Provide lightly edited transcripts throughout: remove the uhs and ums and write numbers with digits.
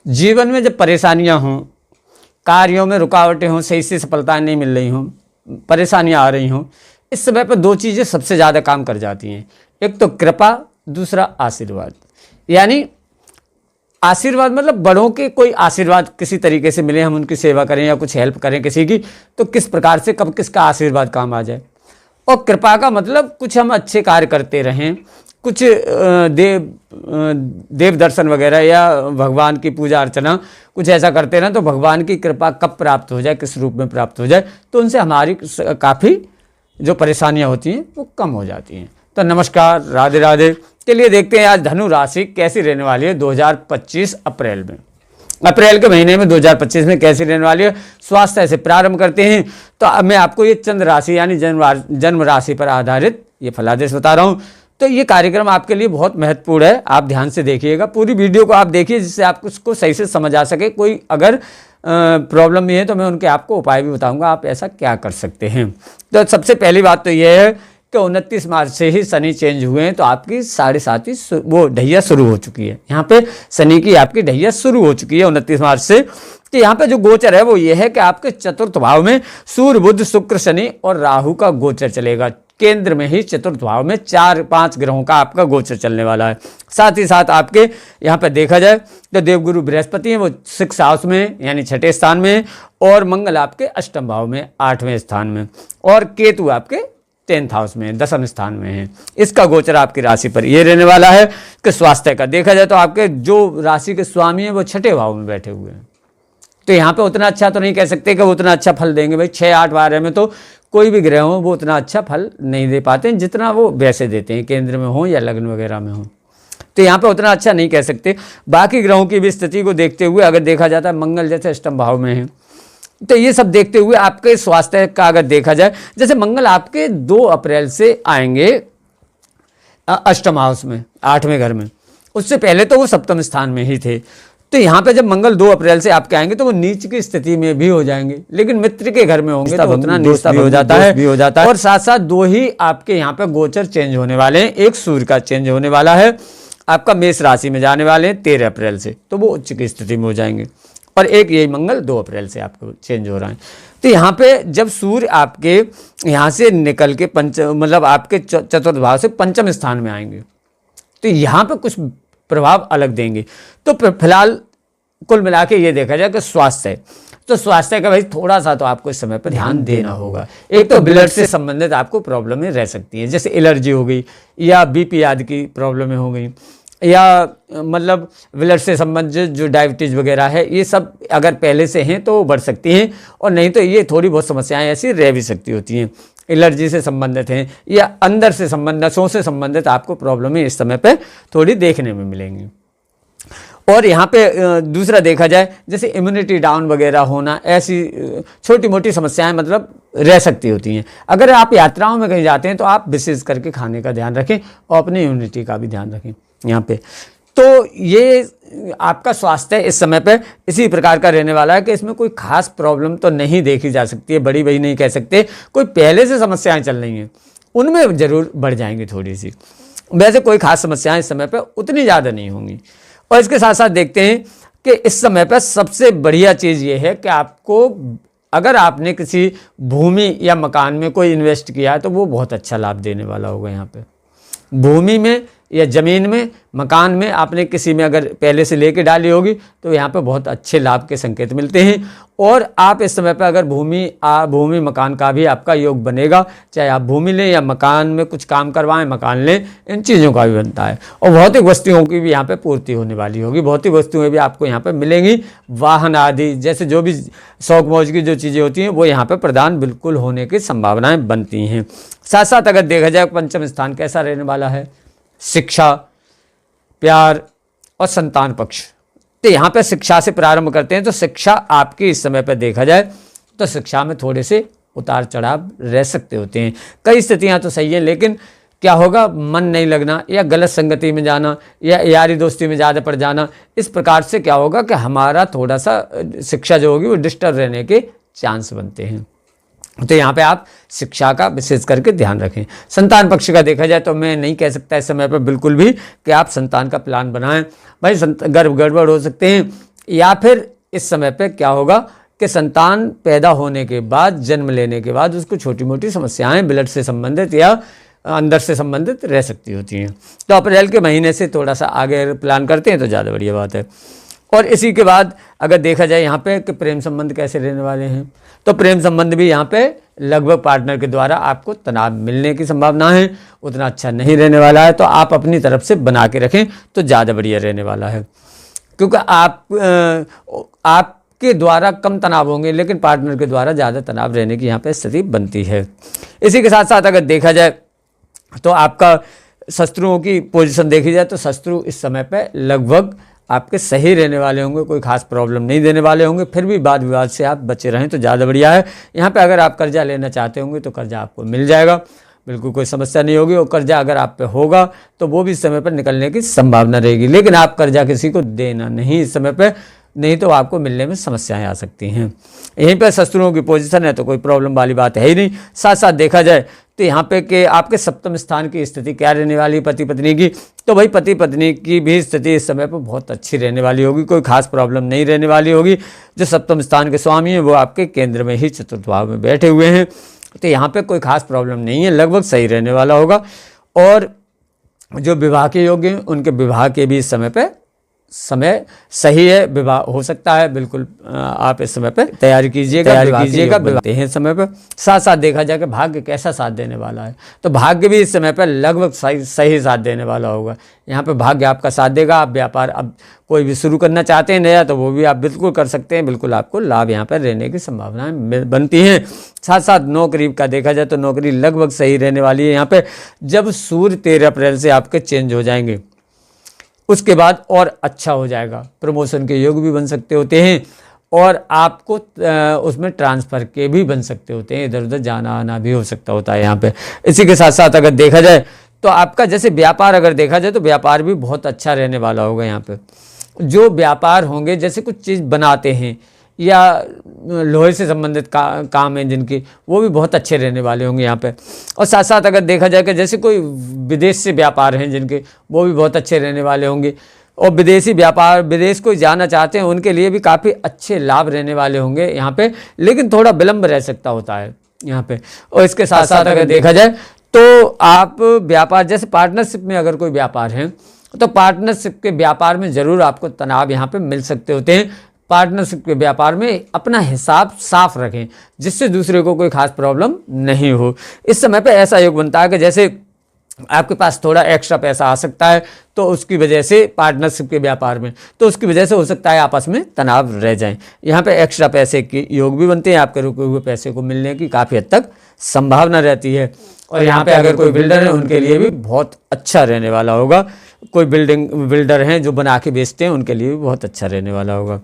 जीवन में जब परेशानियां हों, कार्यों में रुकावटें हों, सही से सफलता नहीं मिल रही हों, परेशानियां आ रही हों, इस समय पर दो चीज़ें सबसे ज़्यादा काम कर जाती हैं। एक तो कृपा, दूसरा आशीर्वाद। यानी आशीर्वाद मतलब बड़ों के कोई आशीर्वाद किसी तरीके से मिले, हम उनकी सेवा करें या कुछ हेल्प करें किसी की, तो किस प्रकार से कब किसका आशीर्वाद काम आ जाए। और कृपा का मतलब कुछ हम अच्छे कार्य करते रहें, कुछ देव दर्शन वगैरह या भगवान की पूजा अर्चना कुछ ऐसा करते रहें, तो भगवान की कृपा कब प्राप्त हो जाए, किस रूप में प्राप्त हो जाए, तो उनसे हमारी काफ़ी जो परेशानियां होती हैं वो कम हो जाती हैं। तो नमस्कार, राधे राधे। चलिए देखते हैं आज धनु राशि कैसी रहने वाली है 2025 अप्रैल में। अप्रैल के महीने में 2025 में कैसी रहने वाली है। स्वास्थ्य से प्रारंभ करते हैं। तो अब मैं आपको ये चंद्र राशि यानी जन्म राशि पर आधारित ये फलादेश बता रहा हूँ। तो ये कार्यक्रम आपके लिए बहुत महत्वपूर्ण है, आप ध्यान से देखिएगा, पूरी वीडियो को आप देखिए जिससे आपको उसको सही से समझ आ सके। कोई अगर प्रॉब्लम भी है तो मैं उनके आपको उपाय भी बताऊंगा, आप ऐसा क्या कर सकते हैं। तो सबसे पहली बात तो यह है कि 29 मार्च से ही शनि चेंज हुए हैं, तो आपकी 7.5 वो ढैया शुरू हो चुकी है। यहाँ पे शनि की आपकी ढैया शुरू हो चुकी है 29 मार्च से। तो यहाँ पे जो गोचर है वो ये है कि आपके चतुर्थ भाव में सूर्य, बुध, शुक्र, शनि और राहु का गोचर चलेगा। केंद्र में ही चतुर्थ भाव में 4-5 ग्रहों का आपका गोचर चलने वाला है। साथ ही साथ आपके यहाँ पर देखा जाए तो देवगुरु बृहस्पति हैं, वो 6th हाउस में यानी 6ठे स्थान में, और मंगल आपके अष्टम भाव में 8वें स्थान में, और केतु आपके 10th हाउस में 10वें स्थान में है। इसका गोचर आपकी राशि पर ये रहने वाला है। कि स्वास्थ्य का देखा जाए तो आपके जो राशि के स्वामी हैं वो 6ठे भाव में बैठे हुए हैं। तो यहाँ पे उतना अच्छा तो नहीं कह सकते कि वो उतना अच्छा फल देंगे। भाई 6-8 बारह में तो कोई भी ग्रह हो वो उतना अच्छा फल नहीं दे पाते हैं जितना वो वैसे देते हैं, केंद्र में हो या लग्न वगैरह में हो। तो यहाँ पे उतना अच्छा नहीं कह सकते। बाकी ग्रहों की भी स्थिति को देखते हुए अगर देखा जाता है, मंगल जैसे अष्टम भाव में है, तो ये सब देखते हुए आपके स्वास्थ्य का अगर देखा जाए, जैसे मंगल आपके 2 अप्रैल से आएंगे अष्टम हाउस में 8वें घर में, उससे पहले तो वो 7वें स्थान में ही थे। तो यहाँ पे जब मंगल 2 अप्रैल से आपके आएंगे तो वो नीच की स्थिति में भी हो जाएंगे, लेकिन मित्र के घर में होंगे तो उतना नीचता भी हो जाता है। और साथ साथ 2 ही आपके यहाँ पे गोचर चेंज होने वाले हैं। एक सूर्य का चेंज होने वाला है, आपका मेष राशि में जाने वाले हैं 13 अप्रैल से, तो वो उच्च की स्थिति में हो जाएंगे। और एक यही मंगल 2 अप्रैल से आपको चेंज हो रहा है। तो यहाँ पे जब सूर्य आपके यहाँ से निकल के मतलब आपके चतुर्थ भाव से 5वें स्थान में आएंगे, तो यहाँ पे कुछ प्रभाव अलग देंगे। तो फिलहाल कुल मिला के ये देखा जाए कि स्वास्थ्य है, तो स्वास्थ्य का भाई थोड़ा सा तो आपको इस समय पर ध्यान देना होगा। एक तो ब्लड से संबंधित आपको प्रॉब्लमें रह सकती हैं, जैसे एलर्जी हो गई या बीपी आदि की प्रॉब्लमें हो गई, या मतलब ब्लड से संबंधित जो डायबिटीज़ वगैरह है, ये सब अगर पहले से हैं तो बढ़ सकती हैं, और नहीं तो ये थोड़ी बहुत समस्याएं ऐसी रह भी सकती होती हैं। एलर्जी से संबंधित हैं या अंदर से संबंधित, नसों से संबंधित आपको प्रॉब्लमें इस समय पे थोड़ी देखने में मिलेंगी। और यहाँ पे दूसरा देखा जाए जैसे इम्यूनिटी डाउन वगैरह होना, ऐसी छोटी मोटी समस्याएं मतलब रह सकती होती हैं। अगर आप यात्राओं में कहीं जाते हैं तो आप विशेष करके खाने का ध्यान रखें और अपनी इम्यूनिटी का भी ध्यान रखें यहाँ पे। तो ये आपका स्वास्थ्य इस समय पे इसी प्रकार का रहने वाला है कि इसमें कोई खास प्रॉब्लम तो नहीं देखी जा सकती है, बड़ी नहीं कह सकते। कोई पहले से समस्याएं चल रही हैं उनमें ज़रूर बढ़ जाएंगी थोड़ी सी, वैसे कोई खास समस्याएं इस समय पे उतनी ज़्यादा नहीं होंगी। और इसके साथ साथ देखते हैं कि इस समय पर सबसे बढ़िया चीज़ ये है कि आपको अगर आपने किसी भूमि या मकान में कोई इन्वेस्ट किया है तो वो बहुत अच्छा लाभ देने वाला होगा। यहाँ पे भूमि में या ज़मीन में, मकान में आपने किसी में अगर पहले से लेके डाली होगी तो यहाँ पे बहुत अच्छे लाभ के संकेत मिलते हैं। और आप इस समय पे अगर भूमि मकान का भी आपका योग बनेगा, चाहे आप भूमि लें या मकान में कुछ काम करवाएं, मकान लें, इन चीज़ों का भी बनता है। और भौतिक वस्तुओं की भी यहाँ पे पूर्ति होने वाली होगी, भौतिक वस्तुएं भी आपको यहाँ पे मिलेंगी। वाहन आदि जैसे जो भी शौक मौज की जो चीज़ें होती हैं वो यहाँ पर प्रदान बिल्कुल होने की संभावनाएँ बनती हैं। साथ साथ अगर देखा जाए 5वां स्थान कैसा रहने वाला है, शिक्षा, प्यार और संतान पक्ष। तो यहाँ पे शिक्षा से प्रारंभ करते हैं। तो शिक्षा आपकी इस समय पर देखा जाए तो शिक्षा में थोड़े से उतार चढ़ाव रह सकते होते हैं। कई स्थितियाँ तो सही हैं, लेकिन क्या होगा, मन नहीं लगना या गलत संगति में जाना या यारी दोस्ती में ज़्यादा पड़ जाना, इस प्रकार से क्या होगा कि हमारा थोड़ा सा शिक्षा जो होगी वो डिस्टर्ब रहने के चांस बनते हैं। तो यहाँ पे आप शिक्षा का विशेष करके ध्यान रखें। संतान पक्ष का देखा जाए तो मैं नहीं कह सकता इस समय पर बिल्कुल भी कि आप संतान का प्लान बनाएं। भाई गर्भ गड़बड़ हो सकते हैं या फिर इस समय पे क्या होगा कि संतान पैदा होने के बाद, जन्म लेने के बाद उसको छोटी मोटी समस्याएं ब्लड से संबंधित या अंदर से संबंधित रह सकती होती हैं। तो अप्रैल के महीने से थोड़ा सा आगे प्लान करते हैं तो ज़्यादा बढ़िया बात है। और इसी के बाद अगर देखा जाए यहाँ पे कि प्रेम संबंध कैसे रहने वाले हैं, तो प्रेम संबंध भी यहाँ पे लगभग पार्टनर के द्वारा आपको तनाव मिलने की संभावना है, उतना अच्छा नहीं रहने वाला है। तो आप अपनी तरफ से बना के रखें तो ज़्यादा बढ़िया रहने वाला है, क्योंकि आपके द्वारा कम तनाव होंगे लेकिन पार्टनर के द्वारा ज़्यादा तनाव रहने की यहाँ पे स्थिति बनती है। इसी के साथ साथ अगर देखा जाए तो आपका शत्रुओं की पोजीशन देखी जाए तो शत्रु इस समय पे लगभग आपके सही रहने वाले होंगे, कोई खास प्रॉब्लम नहीं देने वाले होंगे। फिर भी वाद विवाद से आप बचे रहें तो ज़्यादा बढ़िया है। यहाँ पे अगर आप कर्जा लेना चाहते होंगे तो कर्जा आपको मिल जाएगा, बिल्कुल कोई समस्या नहीं होगी। और कर्जा अगर आप पे होगा तो वो भी इस समय पर निकलने की संभावना रहेगी, लेकिन आप कर्जा किसी को देना नहीं इस समय पर, नहीं तो आपको मिलने में समस्याएं आ सकती हैं। यहीं पर शत्रुओं की पोजीशन है तो कोई प्रॉब्लम वाली बात है ही नहीं। साथ साथ देखा जाए तो यहाँ पे कि आपके सप्तम स्थान की स्थिति क्या रहने वाली है पति पत्नी की, तो भाई पति पत्नी की भी स्थिति इस समय पर बहुत अच्छी रहने वाली होगी, कोई खास प्रॉब्लम नहीं रहने वाली होगी। जो सप्तम स्थान के स्वामी हैं वो आपके केंद्र में ही चतुर्थ भाव में बैठे हुए हैं, तो यहाँ पे कोई खास प्रॉब्लम नहीं है, लगभग सही रहने वाला होगा। और जो विवाह के योग्य हैं उनके विवाह के भी इस समय पे समय सही है, विवाह हो सकता है। बिल्कुल आप इस समय पे तैयारी कीजिएगा विवाह हैं समय पे। साथ साथ देखा जाए कि भाग्य कैसा साथ देने वाला है, तो भाग्य भी इस समय पे लगभग सही साथ देने वाला होगा। यहाँ पे भाग्य आपका साथ देगा। आप व्यापार अब कोई भी शुरू करना चाहते हैं नया तो वो भी आप बिल्कुल कर सकते हैं, बिल्कुल आपको लाभ यहाँ पर रहने की संभावनाएं बनती हैं। साथ साथ नौकरी का देखा जाए तो नौकरी लगभग सही रहने वाली है। यहाँ पे जब सूर्य 13 अप्रैल से आपके चेंज हो जाएंगे उसके बाद और अच्छा हो जाएगा, प्रमोशन के योग भी बन सकते होते हैं और आपको उसमें ट्रांसफ़र के भी बन सकते होते हैं, इधर उधर जाना आना भी हो सकता होता है यहाँ पे। इसी के साथ साथ अगर देखा जाए तो आपका जैसे व्यापार अगर देखा जाए तो व्यापार भी बहुत अच्छा रहने वाला होगा। यहाँ पे जो व्यापार होंगे, जैसे कुछ चीज़ बनाते हैं या लोहे से संबंधित काम हैं जिनकी, वो भी बहुत अच्छे रहने वाले होंगे यहाँ पे। और साथ साथ अगर देखा जाए कि जैसे कोई विदेश से व्यापार हैं जिनके, वो भी बहुत अच्छे रहने वाले होंगे। और विदेशी व्यापार, विदेश को जाना चाहते हैं उनके लिए भी काफ़ी अच्छे लाभ रहने वाले होंगे यहाँ पे, लेकिन थोड़ा विलम्ब रह सकता होता है यहाँ पे। और इसके साथ साथ अगर देखा जाए तो आप व्यापार जैसे पार्टनरशिप में अगर कोई व्यापार है तो पार्टनरशिप के व्यापार में ज़रूर आपको तनाव यहाँ पे मिल सकते होते हैं। पार्टनरशिप के व्यापार में अपना हिसाब साफ रखें जिससे दूसरे को कोई खास प्रॉब्लम नहीं हो। इस समय पे ऐसा योग बनता है कि जैसे आपके पास थोड़ा एक्स्ट्रा पैसा आ सकता है तो उसकी वजह से पार्टनरशिप के व्यापार में, तो उसकी वजह से हो सकता है आपस में तनाव रह जाएं। यहाँ पे एक्स्ट्रा पैसे के योग भी बनते हैं, आपके रुके हुए पैसे को मिलने की काफ़ी हद तक संभावना रहती है। और यहाँ पे अगर कोई बिल्डर है उनके लिए भी बहुत अच्छा रहने वाला होगा। कोई बिल्डर हैं जो बना के बेचते हैं उनके लिए भी बहुत अच्छा रहने वाला होगा।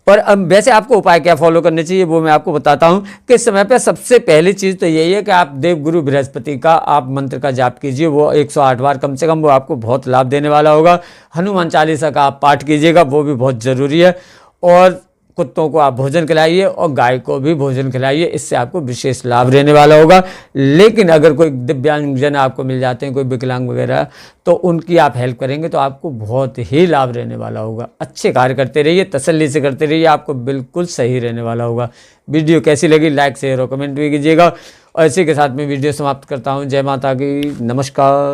और अब वैसे आपको उपाय क्या फॉलो करने चाहिए वो मैं आपको बताता हूँ कि इस समय पे सबसे पहली चीज़ तो यही है कि आप देवगुरु बृहस्पति का आप मंत्र का जाप कीजिए, वो 108 बार कम से कम, वो आपको बहुत लाभ देने वाला होगा। हनुमान चालीसा का आप पाठ कीजिएगा, वो भी बहुत ज़रूरी है। और कुत्तों को आप भोजन खिलाइए और गाय को भी भोजन खिलाइए, इससे आपको विशेष लाभ रहने वाला होगा। लेकिन अगर कोई दिव्यांगजन आपको मिल जाते हैं, कोई विकलांग वगैरह, तो उनकी आप हेल्प करेंगे तो आपको बहुत ही लाभ रहने वाला होगा। अच्छे कार्य करते रहिए, तसल्ली से करते रहिए, आपको बिल्कुल सही रहने वाला होगा। वीडियो कैसी लगी लाइक शेयर और कमेंट भी कीजिएगा। और इसी के साथ मैं वीडियो समाप्त करता हूँ। जय माता की, नमस्कार।